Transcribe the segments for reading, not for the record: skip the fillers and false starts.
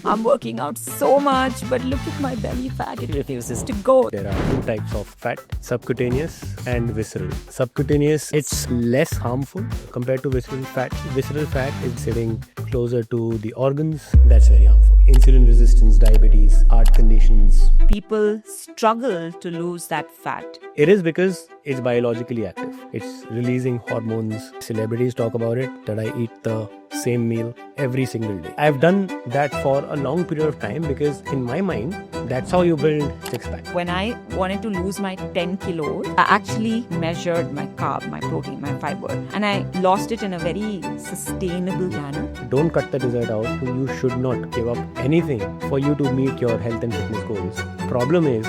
I'm working out so much, but look at my belly fat. It refuses to go. There are two types of fat, subcutaneous and visceral. Subcutaneous, it's less harmful compared to visceral fat. Visceral fat is sitting closer to the organs. That's very harmful. Insulin resistance, diabetes, heart conditions. People struggle to lose that fat. It is because it's biologically active. It's releasing hormones. Celebrities talk about it, that I eat the same meal every single day. I've done that for a long period of time because in my mind, that's how you build six-pack. When I wanted to lose my 10 kilos, I actually measured my carb, my protein, my fiber, and I lost it in a very sustainable manner. Don't cut the dessert out. You should not give up anything for you to meet your health and fitness goals. Problem is,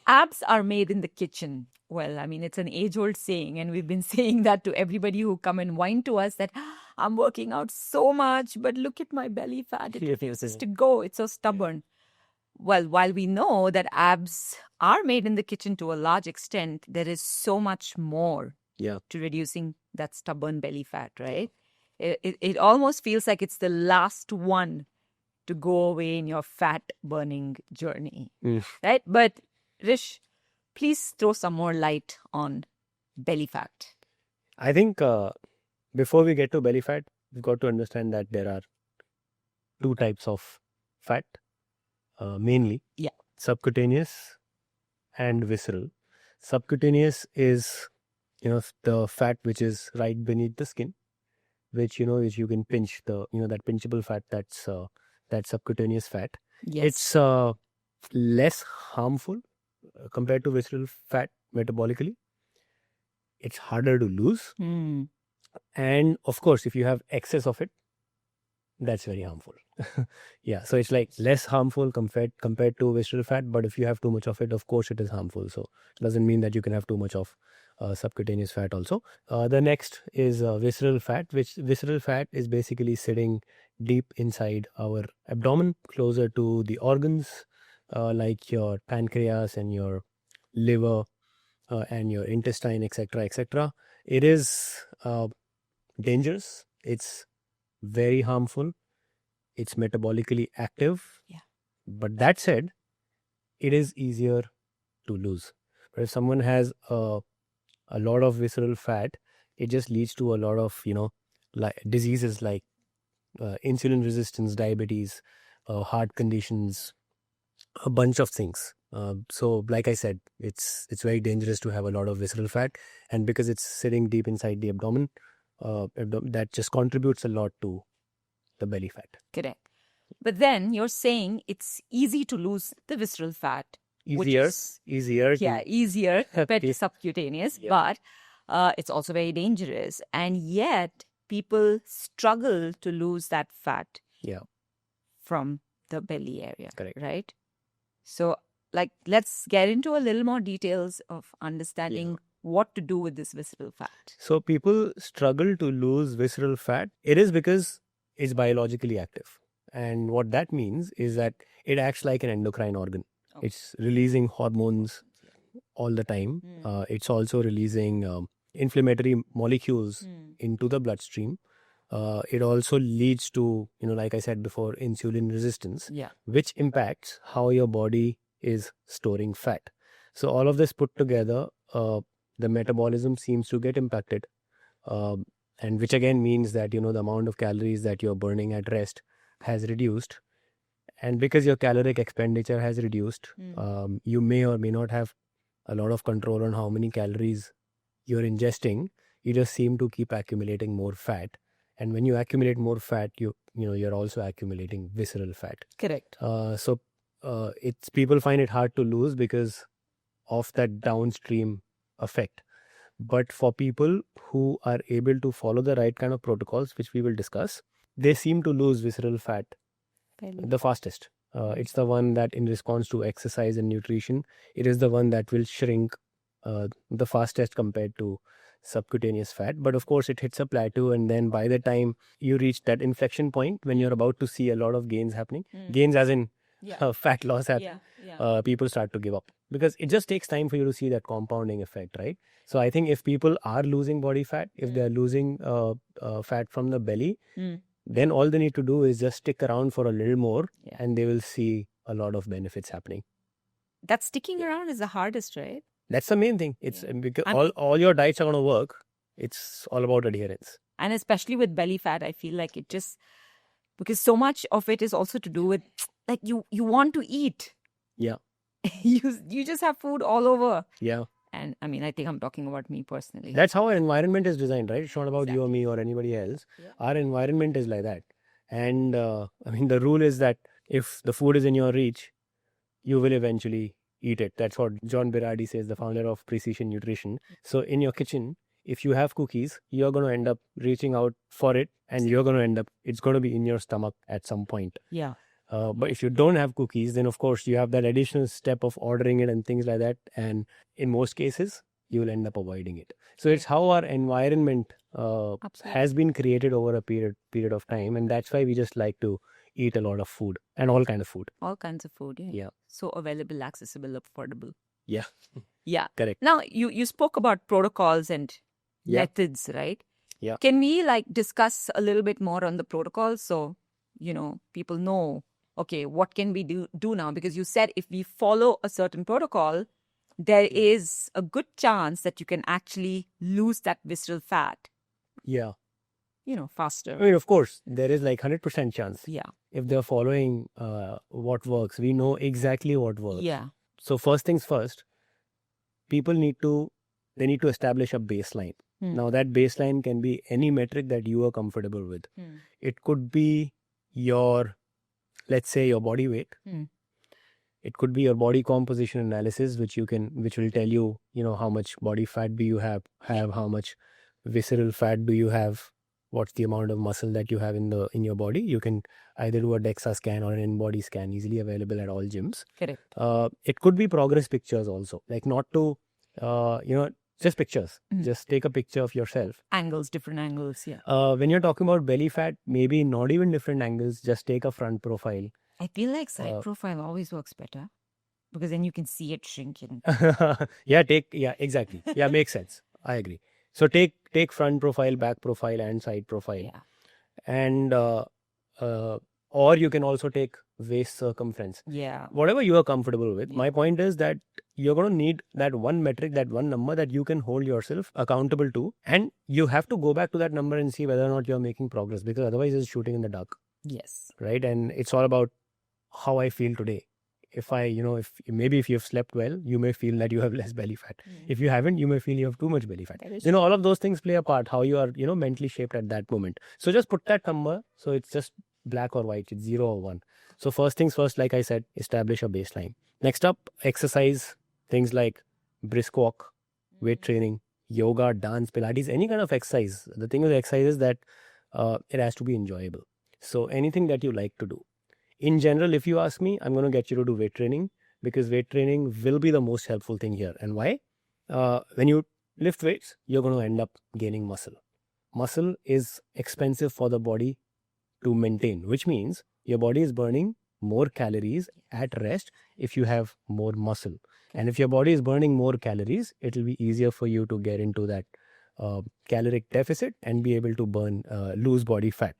abs are made in the kitchen. Well, I mean, it's an age-old saying, and we've been saying that to everybody who come and whine to us that I'm working out so much, but look at my belly fat. It refuses to go. It's so stubborn. Well, while we know that abs are made in the kitchen to a large extent, there is so much more to reducing that stubborn belly fat, right? It almost feels like it's the last one to go away in your fat-burning journey, right? But Rish, please throw some more light on belly fat. I think before we get to belly fat, we've got to understand that there are two types of fat, mainly subcutaneous and visceral. Subcutaneous is, the fat which is right beneath the skin, which which you can pinch, that pinchable fat. That's subcutaneous fat. Yes. It's less harmful compared to visceral fat metabolically. It's harder to lose. And of course, if you have excess of it, that's very harmful. So it's like less harmful compared to visceral fat. But if you have too much of it, of course, it is harmful. So it doesn't mean that you can have too much of subcutaneous fat also. The next is visceral fat, which visceral fat is basically sitting deep inside our abdomen, closer to the organs, like your pancreas and your liver and your intestine, etc., etc. It is dangerous. It's very harmful. It's metabolically active. But that said, it is easier to lose. But if someone has a lot of visceral fat, it just leads to a lot of diseases like insulin resistance, diabetes, heart conditions, a bunch of things. So like I said, it's very dangerous to have a lot of visceral fat, and because it's sitting deep inside the abdomen, that just contributes a lot to the belly fat. Correct. But then you're saying it's easy to lose the visceral fat. Easier. Easier compared to subcutaneous, but it's also very dangerous. And yet people struggle to lose that fat from the belly area. Correct. Right? So let's get into a little more details of understanding what to do with this visceral fat. So people struggle to lose visceral fat. It is because it's biologically active. And what that means is that it acts like an endocrine organ. It's releasing hormones all the time. It's also releasing inflammatory molecules into the bloodstream. It also leads to, like I said before, insulin resistance, which impacts how your body is storing fat. So all of this put together, the metabolism seems to get impacted. And which again means that, the amount of calories that you're burning at rest has reduced. And because your caloric expenditure has reduced, you may or may not have a lot of control on how many calories you're ingesting. You just seem to keep accumulating more fat. And when you accumulate more fat, you're also accumulating visceral fat. Correct. So people find it hard to lose because of that downstream effect. But for people who are able to follow the right kind of protocols, which we will discuss, they seem to lose visceral fat the fastest. It's the one that in response to exercise and nutrition, it is the one that will shrink the fastest compared to subcutaneous fat. But of course, it hits a plateau, and then by the time you reach that inflection point when you're about to see a lot of gains happening, gains as in fat loss happens, people start to give up because it just takes time for you to see that compounding effect, right? So I think if people are losing body fat, if they're losing fat from the belly, then all they need to do is just stick around for a little more and they will see a lot of benefits happening. That sticking around is the hardest, right? That's the main thing. It's because all your diets are going to work. It's all about adherence. And especially with belly fat, I feel like it just, because so much of it is also to do with like you want to eat. Yeah. you just have food all over. Yeah. And I mean, I think I'm talking about me personally. That's how our environment is designed, right? It's not about you or me or anybody else. Yeah. Our environment is like that. And I mean, the rule is that if the food is in your reach, you will eventually eat it. That's what John Berardi says, the founder of Precision Nutrition. So in your kitchen, if you have cookies, you're going to end up reaching out for it and you're going to end up, it's going to be in your stomach at some point. Yeah. But if you don't have cookies, then of course you have that additional step of ordering it and things like that. And in most cases, you will end up avoiding it. So it's how our environment has been created over a period of time. And that's why we just like to eat a lot of food and all kinds of food. All kinds of food, yeah. So available, accessible, affordable. Yeah. Yeah. Correct. Now, you spoke about protocols and methods, right? Yeah. Can we discuss a little bit more on the protocols so, people know, okay, what can we do now? Because you said if we follow a certain protocol, there is a good chance that you can actually lose that visceral fat. Yeah. Faster. I mean, of course, there is 100% chance. Yeah. If they're following what works, we know exactly what works. Yeah. So first things first, people need to establish a baseline. Now that baseline can be any metric that you are comfortable with. It could be let's say your body weight. It could be your body composition analysis, which will tell you, how much body fat do you have, how much visceral fat do you have, what's the amount of muscle that you have in your body. You can either do a DEXA scan or an in-body scan, easily available at all gyms. Correct. It could be progress pictures also, not to, just pictures. Just take a picture of yourself. Different angles, yeah. When you're talking about belly fat, maybe not even different angles, just take a front profile. I feel like side profile always works better because then you can see it shrinking. Yeah, exactly. Yeah, makes sense. I agree. So take front profile, back profile and side profile. Yeah. And or you can also take waist circumference. Yeah. Whatever you are comfortable with. Yeah. My point is that you're going to need that one metric, that one number that you can hold yourself accountable to. And you have to go back to that number and see whether or not you're making progress, because otherwise it's shooting in the dark. Yes. Right. And it's all about how I feel today. If you've slept well, you may feel that you have less belly fat. If you haven't, you may feel you have too much belly fat. All of those things play a part, how you are, mentally shaped at that moment. So just put that number. So it's just black or white. It's 0 or 1. So first things first, like I said, establish a baseline. Next up, exercise, things like brisk walk, weight training, yoga, dance, Pilates, any kind of exercise. The thing with exercise is that it has to be enjoyable. So anything that you like to do. In general, if you ask me, I'm going to get you to do weight training, because weight training will be the most helpful thing here. And why? When you lift weights, you're going to end up gaining muscle. Muscle is expensive for the body to maintain, which means your body is burning more calories at rest if you have more muscle. Okay. And if your body is burning more calories, it will be easier for you to get into that caloric deficit and be able to lose body fat.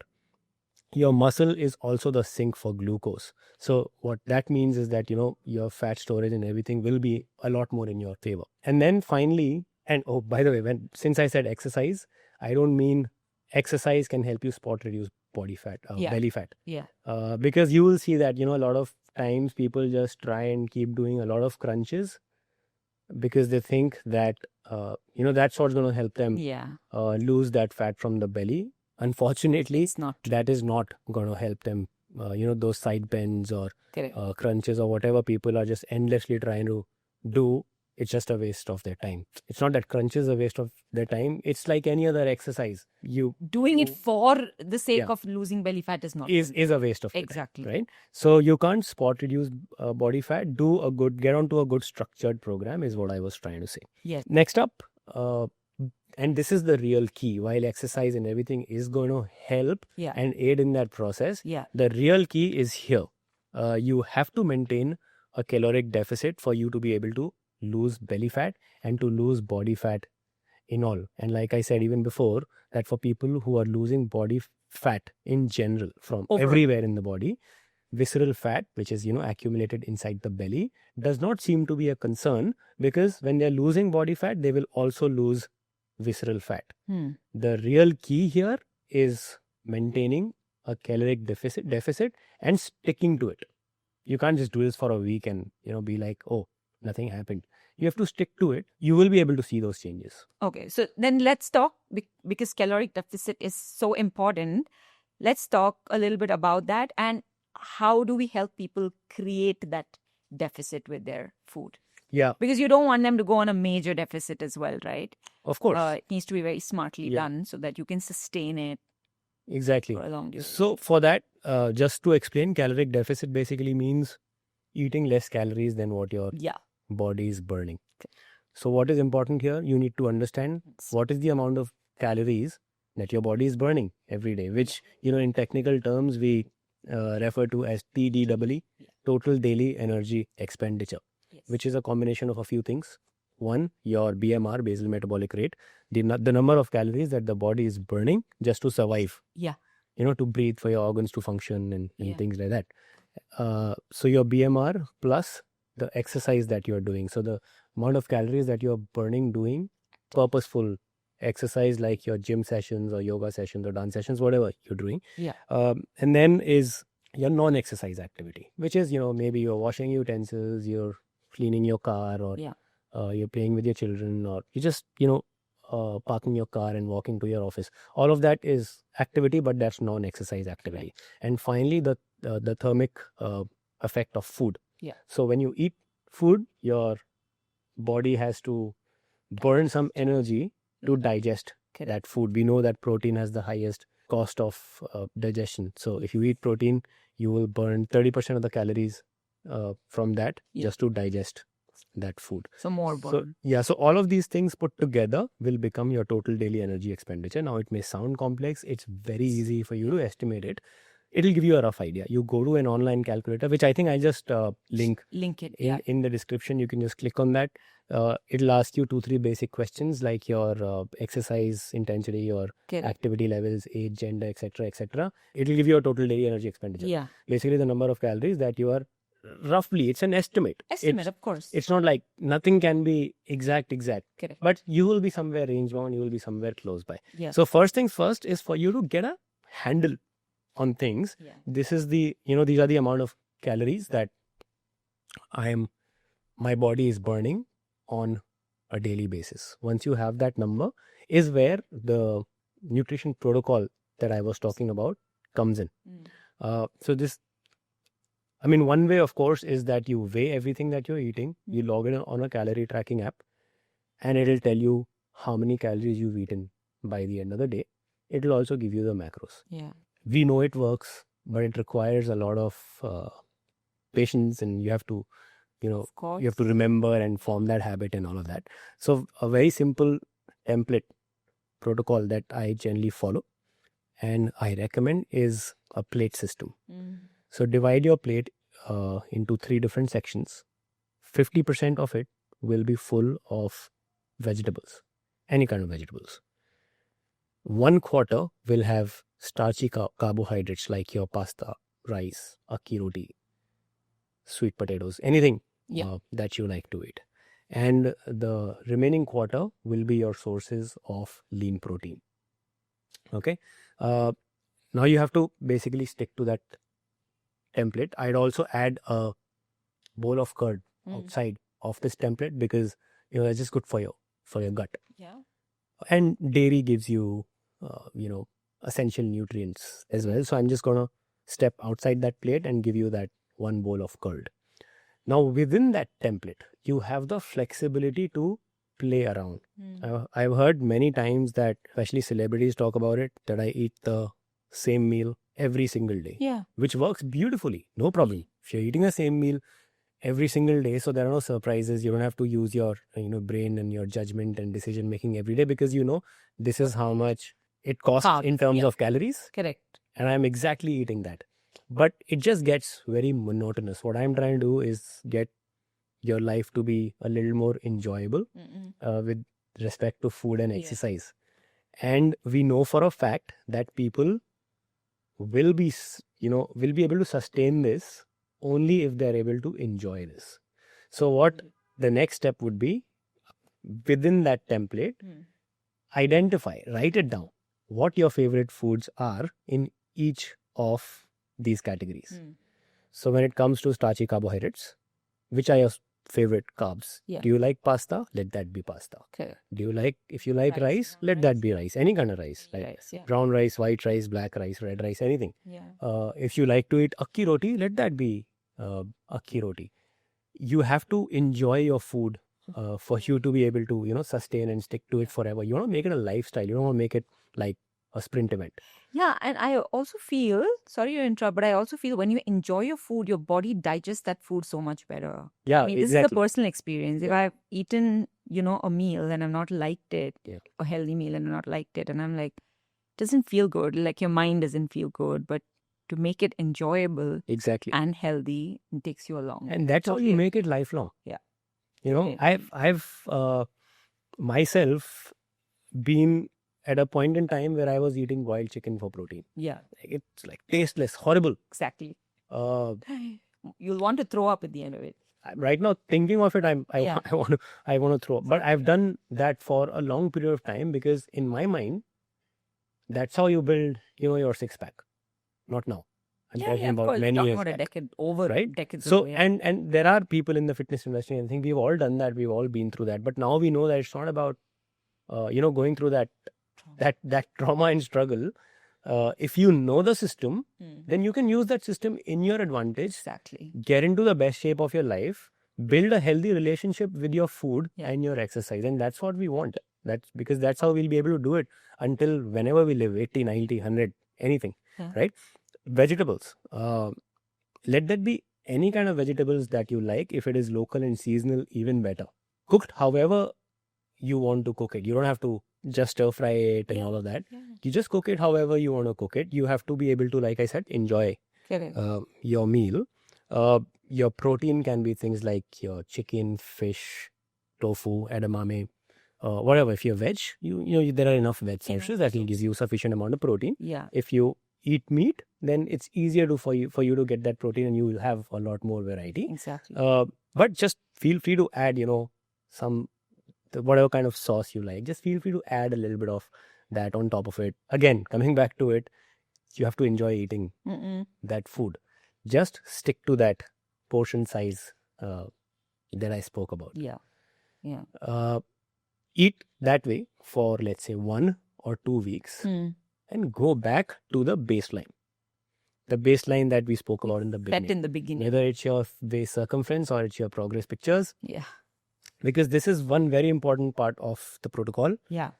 Your muscle is also the sink for glucose. So what that means is that, your fat storage and everything will be a lot more in your favor. And then finally, and oh, by the way, since I said exercise, I don't mean exercise can help you spot reduce body fat, belly fat. Yeah. Because you will see that, a lot of times people just try and keep doing a lot of crunches because they think that, that's what's going to help them lose that fat from the belly. Unfortunately, that is not going to help them. Those side bends or crunches or whatever people are just endlessly trying to do, it's just a waste of their time. It's not that crunches are a waste of their time. It's like any other exercise. Doing it for the sake of losing belly fat is not. Is a waste of exactly time, right? So you can't spot reduce body fat. Get onto a good structured program is what I was trying to say. Yes. Next up, and this is the real key. While exercise and everything is going to help and aid in that process, the real key is here. you have to maintain a caloric deficit for you to be able to lose belly fat and to lose body fat in all. And like I said even before, that for people who are losing body fat in general from everywhere in the body, visceral fat, which is, accumulated inside the belly, does not seem to be a concern, because when they're losing body fat, they will also lose visceral fat. The real key here is maintaining a caloric deficit and sticking to it. You can't just do this for a week and, be like, oh, nothing happened. You have to stick to it. You will be able to see those changes. Okay, so then let's talk, because caloric deficit is so important. Let's talk a little bit about that, and how do we help people create that deficit with their food? Yeah. Because you don't want them to go on a major deficit as well, right? Of course. It needs to be very smartly done so that you can sustain it. Exactly. For a long duration. So for that, just to explain, caloric deficit basically means eating less calories than what your body is burning. Okay. So what is important here? You need to understand what is the amount of calories that your body is burning every day, which, in technical terms, we refer to as TDEE, total daily energy expenditure, which is a combination of a few things. One, your BMR, basal metabolic rate, the number of calories that the body is burning just to survive. Yeah. To breathe, for your organs to function and things like that. So your BMR plus the exercise that you're doing. So the amount of calories that you're burning doing purposeful exercise, like your gym sessions or yoga sessions or dance sessions, whatever you're doing. Yeah. And then is your non-exercise activity, which is, maybe you're washing utensils, you're cleaning your car, or you're playing with your children, or you just, parking your car and walking to your office. All of that is activity, but that's non-exercise activity. And finally, the thermic effect of food. Yeah. So when you eat food, your body has to burn some energy to digest that food. We know that protein has the highest cost of digestion. So if you eat protein, you will burn 30% of the calories from that just to digest that food. So more burn. So all of these things put together will become your total daily energy expenditure. Now, it may sound complex. It's very easy for you to estimate it. It'll give you a rough idea. You go to an online calculator, which I think I just link it in the description. You can just click on that. It'll ask you 2-3 basic questions, like your exercise intensity, your activity levels, age, gender, etc., etc. It'll give you a total daily energy expenditure. Yeah. Basically, the number of calories that you are roughly. It's an estimate. Of course. It's not like nothing can be exact. Correct. But you will be somewhere range bound. You will be somewhere close by. Yeah. So first things first is for you to get a handle on things. Yeah. This is these are the amount of calories that my body is burning on a daily basis. Once you have that number, is where the nutrition protocol that I was talking about comes in. So this, one way, of course, is that you weigh everything that you're eating. You log it on a calorie tracking app, and it'll tell you how many calories you've eaten by the end of the day. It'll also give you the macros. Yeah. We know it works, but it requires a lot of patience, and you have to, you have to remember and form that habit and all of that. So a very simple template protocol that I generally follow and I recommend is a plate system. So divide your plate into 3 different sections. 50% of it will be full of vegetables, any kind of vegetables. 1/4 will have starchy carbohydrates, like your pasta, rice, akki roti, sweet potatoes, anything that you like to eat. And the remaining 1/4 will be your sources of lean protein. Okay. Now you have to basically stick to that template. I'd also add a bowl of curd outside of this template, because that's just good for your gut. Yeah. And dairy gives you essential nutrients as well. So I'm just gonna step outside that plate and give you that 1 bowl of curd. Now within that template, you have the flexibility to play around. I've heard many times that, especially celebrities talk about it, that I eat the same meal every single day. Yeah. Which works beautifully. No problem. If you're eating the same meal every single day, so there are no surprises. You don't have to use your brain and your judgment and decision making every day, because this is how much it costs in terms of calories. Correct. And I'm exactly eating that. but it just gets very monotonous. What I'm trying to do is get your life to be a little more enjoyable with respect to food and exercise. And we know for a fact that people will be able to sustain this only if they're able to enjoy this. So what the next step would be, within that template, identify, write it down, what your favorite foods are in each of these categories. So when it comes to starchy carbohydrates, which are your favorite carbs? Do you like pasta? Let that be pasta. If you like rice, let that be rice. Any kind of rice, like brown rice, white rice, black rice, red rice, anything. If you like to eat akki roti, let that be akki roti. You have to enjoy your food for you to be able to sustain and stick to it forever. You want to make it a lifestyle. You don't want to make it like a sprint event. Yeah, and I also feel, sorry to interrupt, but I also feel when you enjoy your food, your body digests that food so much better. Yeah, I mean, this is a personal experience. If I've eaten, a meal and I've not liked it, a healthy meal and I've not liked it, and I'm like, doesn't feel good, like your mind doesn't feel good, but to make it enjoyable and healthy, it takes you along. And that's how you make it lifelong. Yeah. I've myself been at a point in time where I was eating boiled chicken for protein. Yeah. It's like tasteless, horrible. Exactly. You'll want to throw up at the end of it. Right now, thinking of it, I want to throw up. But I've done that for a long period of time because in my mind, that's how you build, your six pack. Not now. I'm talking about many years back. Decades so, ago. And there are people in the fitness industry, and I think we've all done that. We've all been through that. But now we know that it's not about, going through that trauma and struggle. If you know the system, then you can use that system in your advantage. Exactly. Get into the best shape of your life. Build a healthy relationship with your food and your exercise. And that's what we want. That's because that's how we'll be able to do it until whenever we live, 80, 90, 100, anything, right? Vegetables. Let that be any kind of vegetables that you like. If it is local and seasonal, even better. Cooked however you want to cook it. You don't have to just stir fry it and all of that. You just cook it however you want to cook it. You have to be able to, like I said, enjoy your meal. Your protein can be things like your chicken, fish, tofu, edamame, whatever. If you're veg, there are enough veg sources that will give you sufficient amount of protein. If you eat meat, then it's easier for you to get that protein, and you will have a lot more variety. Exactly. But just feel free to add, whatever kind of sauce you like. Just feel free to add a little bit of that on top of it. Again, coming back to it, you have to enjoy eating that food. Just stick to that portion size that I spoke about. Eat that way for, let's say, 1 or 2 weeks and go back to the baseline. The baseline that we spoke about in the beginning. Whether it's your waist circumference or it's your progress pictures. Yeah. Because this is one very important part of the protocol.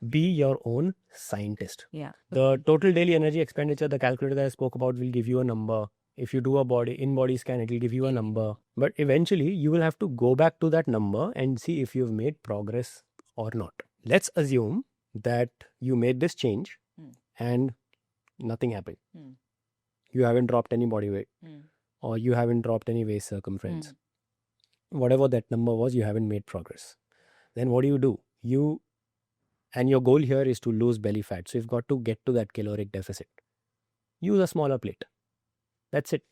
Be your own scientist. The total daily energy expenditure, the calculator that I spoke about, will give you a number. If you do a in-body scan, it will give you a number. But eventually, you will have to go back to that number and see if you've made progress or not. Let's assume that you made this change and nothing happened. You haven't dropped any body weight or you haven't dropped any waist circumference. Whatever that number was, you haven't made progress. Then what do? And your goal here is to lose belly fat. So you've got to get to that caloric deficit. Use a smaller plate. That's it.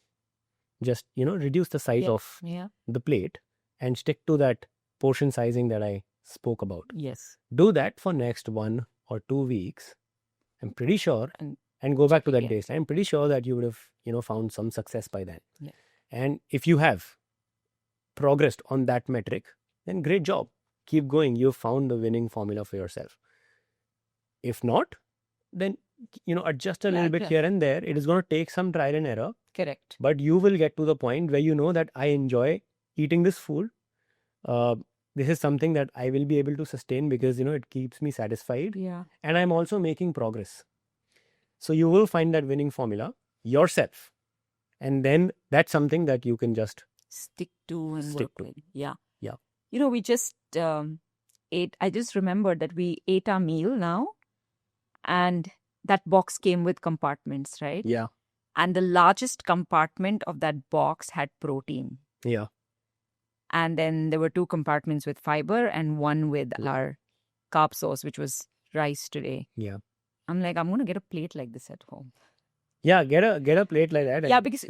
Just, reduce the size of the plate and stick to that portion sizing that I spoke about. Yes. Do that for next 1 or 2 weeks. I'm pretty sure, and go back to that baseline. I'm pretty sure that you would have, found some success by then. And if you have progressed on that metric, then great job. Keep going. You've found the winning formula for yourself. If not, then, adjust a little bit here and there. It is going to take some trial and error. Correct. But you will get to the point where you know that I enjoy eating this food. This is something that I will be able to sustain because, it keeps me satisfied. And I'm also making progress. So you will find that winning formula yourself. And then that's something that you can just stick to and work with. Yeah. Yeah. We just ate. I just remembered that we ate our meal now, and that box came with compartments, right? Yeah. And the largest compartment of that box had protein. Yeah. And then there were 2 compartments with fiber and one with our carb source, which was rice today. Yeah. I'm like, I'm going to get a plate like this at home. Yeah, get a plate like that. Yeah, because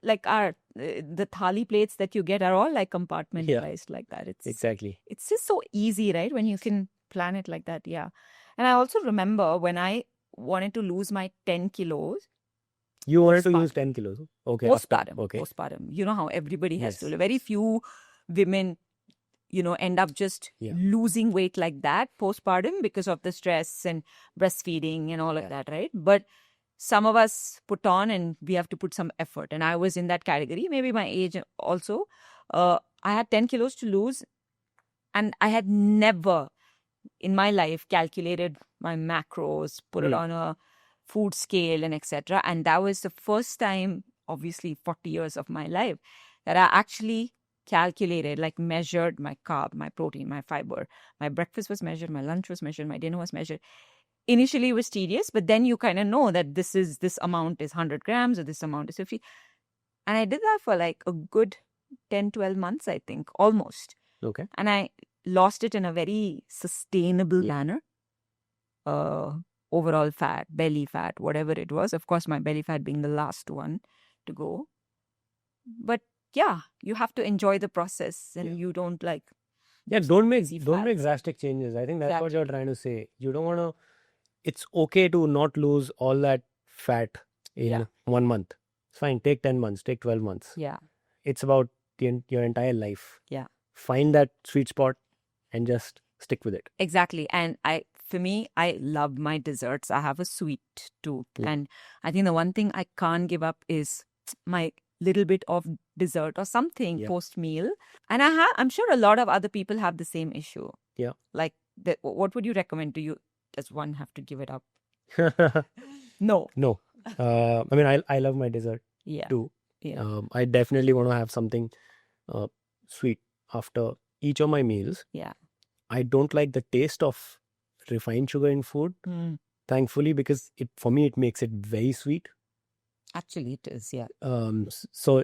like our the thali plates that you get are all like compartmentalized like that. Exactly. It's just so easy, right? When you can plan it like that. Yeah. And I also remember when I wanted to lose my 10 kilos. You wanted to lose 10 kilos. Okay. Postpartum. Okay. Postpartum. You know how everybody has Yes. to. Very few women, end up just losing weight like that postpartum because of the stress and breastfeeding and all of that, right? But some of us put on and we have to put some effort. And I was in that category, maybe my age also. I had 10 kilos to lose and I had never in my life calculated my macros, put it on a food scale and etc. And that was the first time, obviously 40 years of my life, that I actually calculated, like measured my carb, my protein, my fiber. My breakfast was measured, my lunch was measured, my dinner was measured. Initially, it was tedious, but then you kind of know that this amount is 100 grams or this amount is 50. And I did that for like a good 10, 12 months, I think, almost. Okay. And I lost it in a very sustainable manner. Overall fat, belly fat, whatever it was. Of course, my belly fat being the last one to go. But yeah, you have to enjoy the process and you don't like... Yeah, don't make drastic changes. I think that's what you're trying to say. You don't want to... It's okay to not lose all that fat in 1 month. It's fine. Take 10 months, take 12 months. Yeah. It's about your entire life. Yeah. Find that sweet spot and just stick with it. Exactly. And for me, I love my desserts. I have a sweet tooth. Yeah. And I think the one thing I can't give up is my little bit of dessert or something post-meal. And I'm sure a lot of other people have the same issue. Yeah. Like, what would you recommend? Does one have to give it up? No. I mean, I love my dessert too. Yeah. I definitely want to have something sweet after each of my meals. Yeah. I don't like the taste of refined sugar in food, thankfully, because for me, it makes it very sweet. Actually, it is, yeah. So,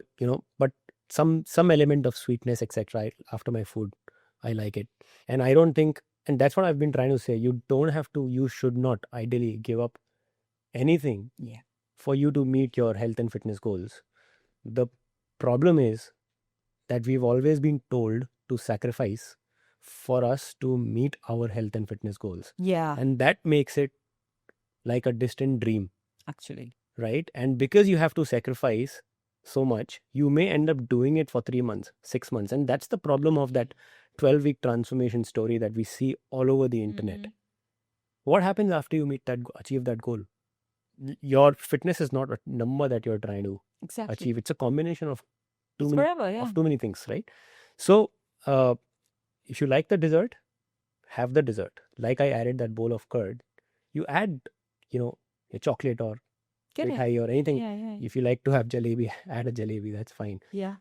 but some element of sweetness, etc. After my food, I like it. And I don't think, and that's what I've been trying to say, you should not ideally give up anything for you to meet your health and fitness goals. The problem is that we've always been told to sacrifice for us to meet our health and fitness goals. Yeah. And that makes it like a distant dream. Actually. Right? And because you have to sacrifice so much, you may end up doing it for 3 months, 6 months. And that's the problem of that 12-week transformation story that we see all over the internet. What happens after you achieve that goal? Your fitness is not a number that you're trying to achieve. It's a combination of too many things, right? So, if you like the dessert, have the dessert. Like I added that bowl of curd, you add, a chocolate or mithai or anything. Yeah. If you like to have jalebi, add a jalebi. That's fine. Yeah.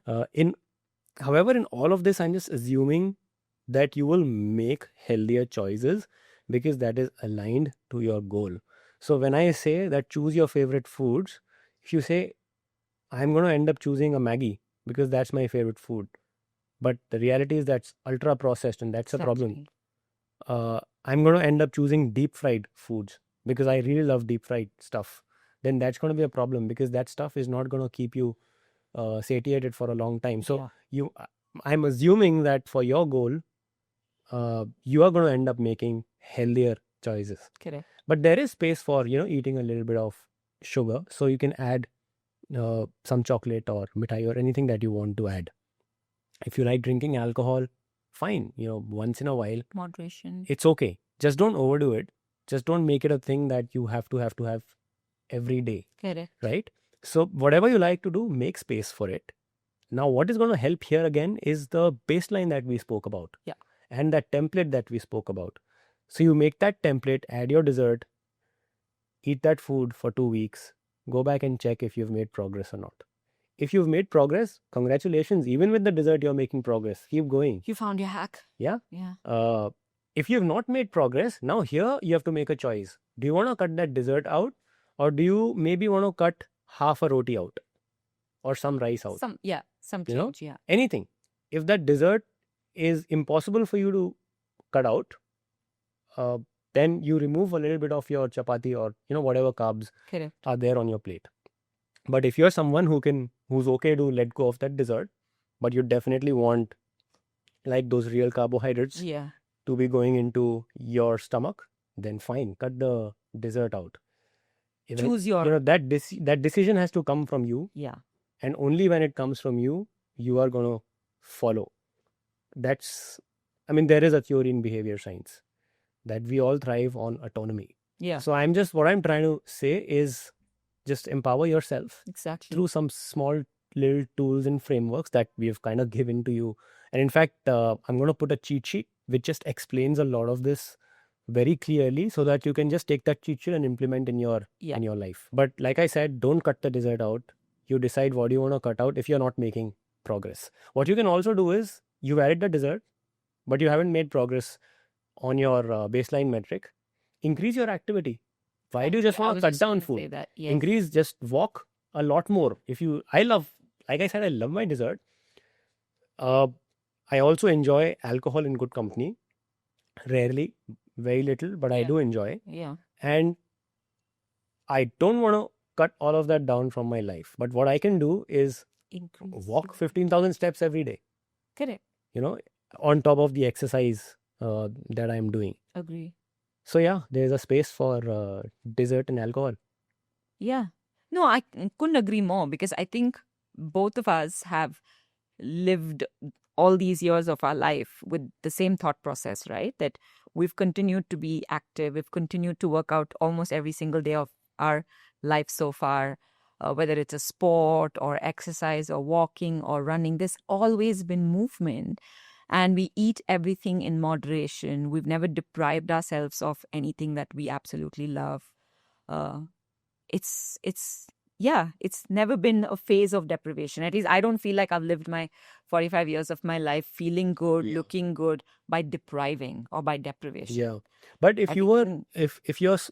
However, in all of this, I'm just assuming that you will make healthier choices because that is aligned to your goal. So when I say that choose your favorite foods, if you say, I'm going to end up choosing a Maggi because that's my favorite food. But the reality is that's ultra processed and that's a problem. I'm going to end up choosing deep fried foods because I really love deep fried stuff. Then that's going to be a problem because that stuff is not going to keep you satiated for a long time. So I'm assuming that for your goal, you are going to end up making healthier choices. Correct. But there is space for, eating a little bit of sugar. So you can add some chocolate or mithai or anything that you want to add. If you like drinking alcohol, fine. Once in a while. Moderation. It's okay. Just don't overdo it. Just don't make it a thing that you have to have every day. Correct. Right? So whatever you like to do, make space for it. Now, what is going to help here again is the baseline that we spoke about. Yeah. And that template that we spoke about. So you make that template, add your dessert, eat that food for 2 weeks, go back and check if you've made progress or not. If you've made progress, congratulations. Even with the dessert, you're making progress. Keep going. You found your hack. Yeah. Yeah. If you've not made progress, now here you have to make a choice. Do you want to cut that dessert out? Or do you maybe want to cut half a roti out or some rice out. Some You know? change, yeah. Anything. If that dessert is impossible for you to cut out, then you remove a little bit of your chapati or whatever carbs Correct. are there on your plate. But if you're someone who's okay to let go of that dessert, but you definitely want like those real carbohydrates Yeah. to be going into your stomach, then fine, cut the dessert out. Choose your that decision has to come from you. Yeah. And only when it comes from you, you are going to follow. There is a theory in behavior science that we all thrive on autonomy. Yeah. So what I'm trying to say is just empower yourself Exactly. through some small little tools and frameworks that we have kind of given to you. And in fact, I'm going to put a cheat sheet which just explains a lot of this very clearly so that you can just take that cheat sheet and implement in your life. But like I said, don't cut the dessert out. You decide what you want to cut out if you're not making progress. What you can also do is you've added the dessert, but you haven't made progress on your baseline metric. Increase your activity. Why do you just want to cut down food? Yes. Increase, just walk a lot more. Like I said, I love my dessert. I also enjoy alcohol in good company. Rarely, very little, but I do enjoy. Yeah. And I don't want to cut all of that down from my life. But what I can do is walk 15,000 steps every day. Correct. On top of the exercise that I'm doing. Agree. So yeah, there's a space for dessert and alcohol. Yeah. No, I couldn't agree more because I think both of us have lived all these years of our life with the same thought process, right? That we've continued to be active. We've continued to work out almost every single day of our life so far, whether it's a sport or exercise or walking or running. There's always been movement. And we eat everything in moderation. We've never deprived ourselves of anything that we absolutely love. It's never been a phase of deprivation. At least I don't feel like I've lived my 45 years of my life feeling good, looking good by depriving or by deprivation. Yeah. But if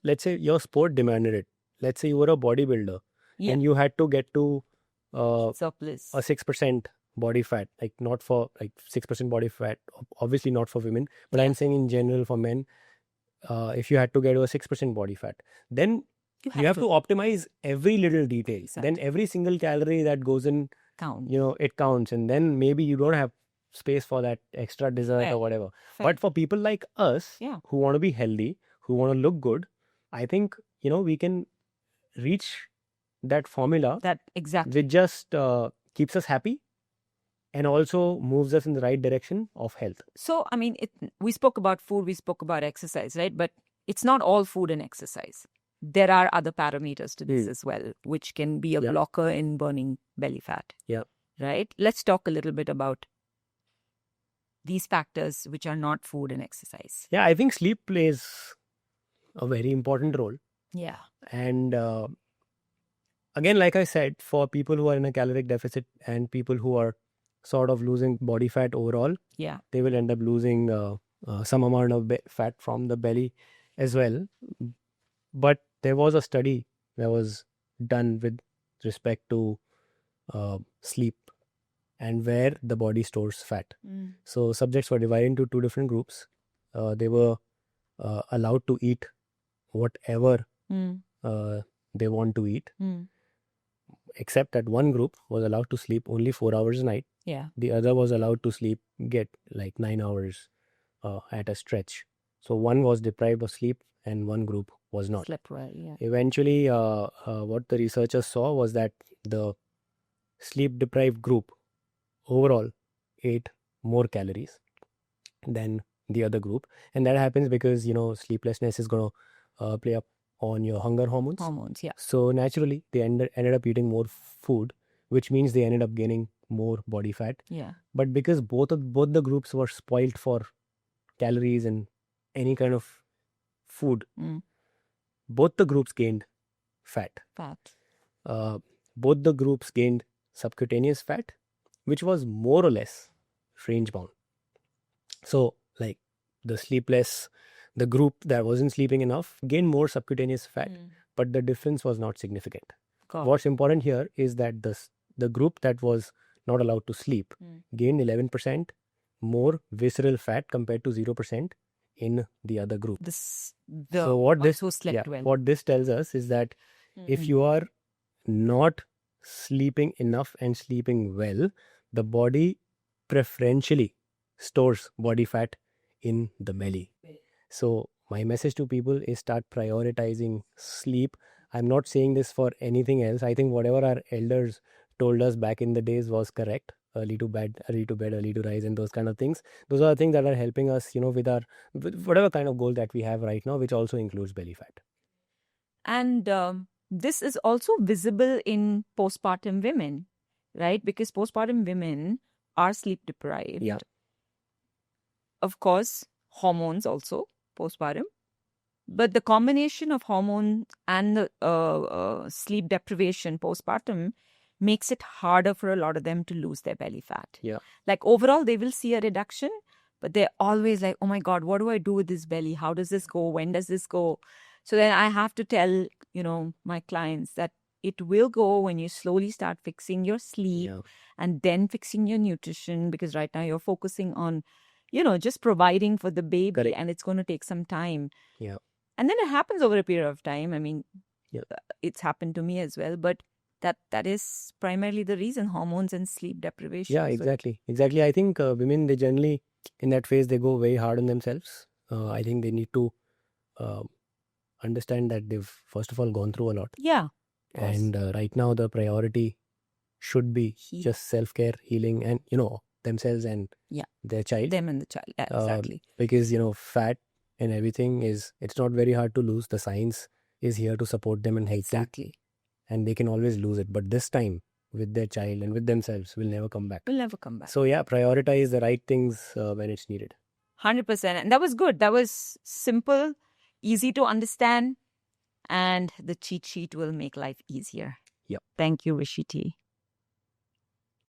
let's say your sport demanded it, let's say you were a bodybuilder and you had to get to surplus, a 6% body fat, like not for like 6% body fat, obviously not for women, but I'm saying in general for men, if you had to get to a 6% body fat, then you have to optimize every little detail. Exactly. Then every single calorie that goes in, counts. It counts. And then maybe you don't have space for that extra dessert or whatever. But for people like us who want to be healthy, who want to look good, I think, we can reach that formula which just keeps us happy and also moves us in the right direction of health. So, we spoke about food, we spoke about exercise, right? But it's not all food and exercise. There are other parameters to this as well, which can be a blocker in burning belly fat. Yeah. Right? Let's talk a little bit about these factors which are not food and exercise. Yeah, I think sleep plays a very important role. Yeah. And again, like I said, for people who are in a caloric deficit and people who are sort of losing body fat overall, they will end up losing some amount of fat from the belly as well. But there was a study that was done with respect to sleep and where the body stores fat. So subjects were divided into two different groups. They were allowed to eat whatever they want to eat, except that one group was allowed to sleep only 4 hours a night. Yeah. The other was allowed to get like 9 hours at a stretch. So one was deprived of sleep and one group was not. Slept well, yeah. Eventually, what the researchers saw was that the sleep deprived group overall ate more calories than the other group. And that happens because, sleeplessness is going to play up on your hunger hormones. So naturally, they ended up eating more food, which means they ended up gaining more body fat. Yeah. But because both the groups were spoiled for calories and any kind of food, both the groups gained fat. Both the groups gained subcutaneous fat, which was more or less range bound. So like the group that wasn't sleeping enough gained more subcutaneous fat, but the difference was not significant. what's important here is that the group that was not allowed to sleep gained 11% more visceral fat compared to 0% in the other group. So what this tells us is that if you are not sleeping enough and sleeping well, the body preferentially stores body fat in the belly. So my message to people is start prioritizing sleep. I'm not saying this for anything else. I think whatever our elders told us back in the days was correct. Early to bed, early to rise, and those kind of things. Those are the things that are helping us, with whatever kind of goal that we have right now, which also includes belly fat. And this is also visible in postpartum women, right? Because postpartum women are sleep deprived. Yeah. Of course, hormones also postpartum. But the combination of hormone and the sleep deprivation postpartum makes it harder for a lot of them to lose their belly fat. Yeah. Like overall, they will see a reduction, but they're always like, oh my God, what do I do with this belly? How does this go? When does this go? So then I have to tell, my clients that it will go when you slowly start fixing your sleep and then fixing your nutrition, because right now you're focusing on, just providing for the baby. And it's going to take some time. Yeah. And then it happens over a period of time. I mean, it's happened to me as well, but that is primarily the reason, hormones and sleep deprivation. Yeah, exactly. Exactly. I think women, they generally, in that phase, they go very hard on themselves. I think they need to understand that they've, first of all, gone through a lot. Yeah. And right now, the priority should be just self-care, healing, and, themselves and their child. Them and the child. Yeah, exactly. Because, fat and everything it's not very hard to lose. The science is here to support them and help them. And they can always lose it. But this time, with their child and with themselves, will never come back. So yeah, prioritize the right things when it's needed. 100%. And that was good. That was simple, easy to understand. And the cheat sheet will make life easier. Yep. Thank you, Rishi T.